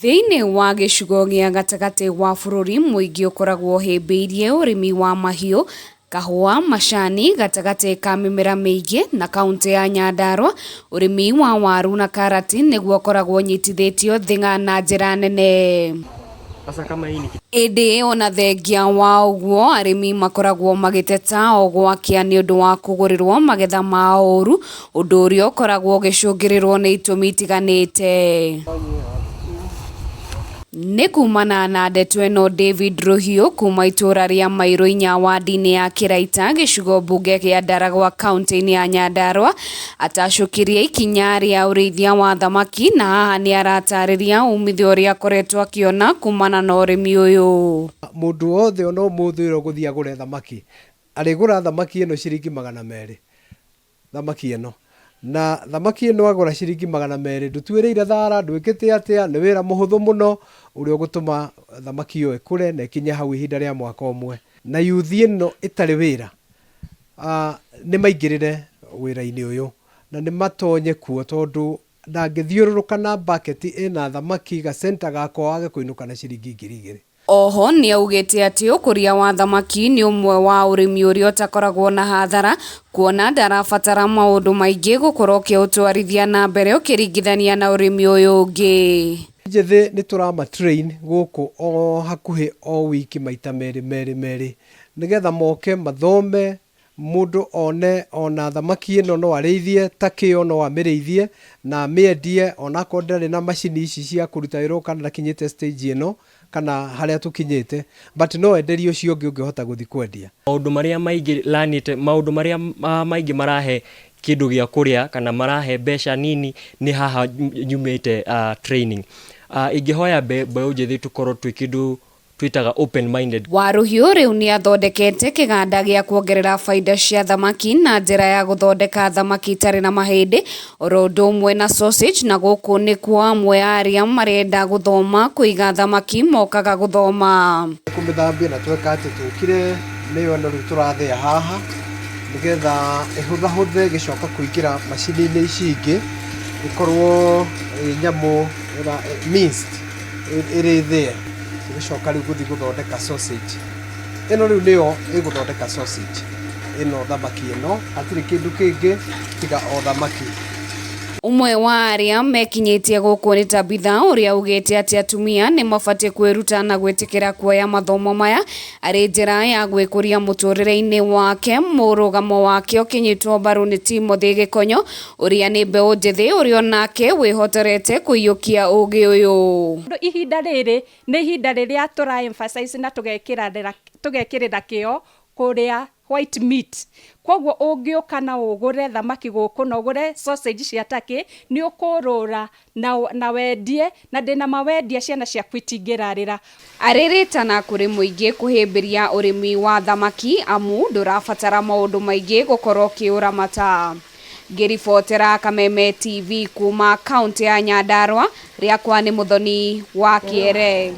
Thĩinĩ wa gĩcigo gĩa gatagatĩ wa bũrũri mũingĩ ũkoragwo hĩmbĩirie ũrĩmi wa mahiũ, kahũa, macani gatagatĩ ka mĩmera mĩingĩ na kaunti ya Nyandarua ũrĩmi wa waru na karati nĩguo ũkoragwo ũnyitithĩtio thing'a na njĩra nene. Ĩndĩ ona thengia wa ũguo arĩmi makoragwo magĩteta o gwakia nĩ ũndũ wa kũgũrĩrwo magetha mao ũru, ũndũ ũrĩa ũkoragwo ũgĩcũngĩrĩrwo nĩ itũmi itiganĩte. Nĩ kumana na ndeto ĩno David Rũhiũ kuma itũra rĩa Mairũ inya wadi-inĩ ya Kĩraita gĩcigo mbunge gĩa Ndaragwa kaunti-inĩ ya Nyandarua atacũkĩrie ikinya rĩa ũrĩithia wa thamaki, na haha nĩ aratarĩria umithio ũrĩa akoretwo akĩona kumana na ũrĩmi ũyũ. Mũndũ wothe ona ũmũthĩ ũgũthiĩ agũre thamaki, arĩgũra thamaki ĩno ciringi 200, thamaki ĩno. Na thamaki ĩno agũra ciringi 200 ndũtuĩrĩire thara, ndwĩkĩte atĩa, nĩ wĩra mũhũthũ mũno ũrĩa ũgũtũma thamaki ĩyo ĩkũre na ĩkinye hau ihinda rĩa mwaka ũmwe. Na yuthi ĩno ĩtarĩ wĩra nĩ maingĩrĩre wĩra-inĩ ũyũ na nĩ matonye kuo, tondũ ndangĩthiũrũrũka na bucket ĩna thamaki gacenta gakwa wage kũinũka na ciringi 2,000. Oho nĩ augĩte atĩ ũkũria wa thamaki nĩ ũmwe wa ũrĩmi ũrĩa ũtakoragwo na hathara, kuona ndarabatara maũndũ maingĩ gũkorwo ũkĩũtwarithia na mbere ũkĩringithania na ũrĩmi ũyũ ũngĩ. Njethĩ nĩ tũrama train gũkũ o hakuhĩ o wiki maita merĩ nĩgetha moke mathome, mũndũ one ona thamaki ĩno no arĩithie, takĩyo no amĩrĩithie na amĩendie onakorwo ndarĩ na macini ici cia kũruta wĩra kana ndakinyĩte stage ĩno kana harĩa tũkinyĩte, but no enderio ũcio ũngĩ ũngĩhota gũthiĩ kwendia. Maũndũ marĩa maingĩ lanĩte, maũndũ marĩa maingĩ marahe kĩndũ gĩa kũrĩa kana marahe mbeca nini nĩ haha nyumĩte training. Ingĩhoya mbeũ njĩthĩ tũkorwo twĩ kĩndũ twĩtaga open minded. Warũhiũ rĩu nĩ athondekete kĩganda gĩa kuongerera baida cia thamaki na njĩra ya gũthondeka thamaki itarĩ na mahĩndĩ, oro ũndũ ũmwe na sausage, na gũkũ nĩ kuo amwe arĩa marenda gũthoma kũiga thamaki mokaga gũthoma. Kũmĩthambia na tweka atĩ tũkire nĩyo ĩno rĩu tũrathĩa haha nĩgetha ĩhũthahũthe gĩcoka kũingĩra macini-inĩ ici ingĩ ĩkorwo nyamũ minced ĩrĩ thĩa, gĩcoka rĩu gũthiĩ gũthondeka sausage. Ĩno rĩu nĩyo ĩgũthondeka sausage ĩno, thamaki ĩno hatirĩ kĩndũ kĩngĩ tiga o thamaki. Ũmwe wa arĩa mekinyĩtie gũkũ nĩ Tabitha ũrĩa ugĩte atĩ atumia nĩ mabatiĩ kwĩruta na gwĩtĩkĩra kuoya mathomo maya arĩ njĩra ya gwĩkũria mũtũrĩre-inĩ wake, mũrũgamo wake ũkinyĩtwo mbaru nĩ Timothy Gĩkonyo ũrĩa nĩ mbeũ njĩthĩ ũrĩa onake wĩhotorete kũiyũkia ũgĩ ũyũ. Ihinda rĩrĩ nĩ ihinda rĩrĩa tũra emphasize na tũgekĩrĩra kĩo kũrĩa white meat. Kwoguo ũngĩũka na ũgũre thamaki gũkũ na ũgũre sausage cia takĩ nĩ ũkũrũra na wendie, na ndĩna mawendia ciana ciaku itingĩrarĩra. Arĩrĩtana kũrĩ mũingĩ kũhĩmbĩria ũrĩmi wa thamaki amu ndũrabatara maũndũ maingĩ gũkorwo ũkĩũramata. Ngĩribotera Kameme TV kuma kaunti ya Nyandarua, rĩakwa nĩ Mũthoni wa Kĩere.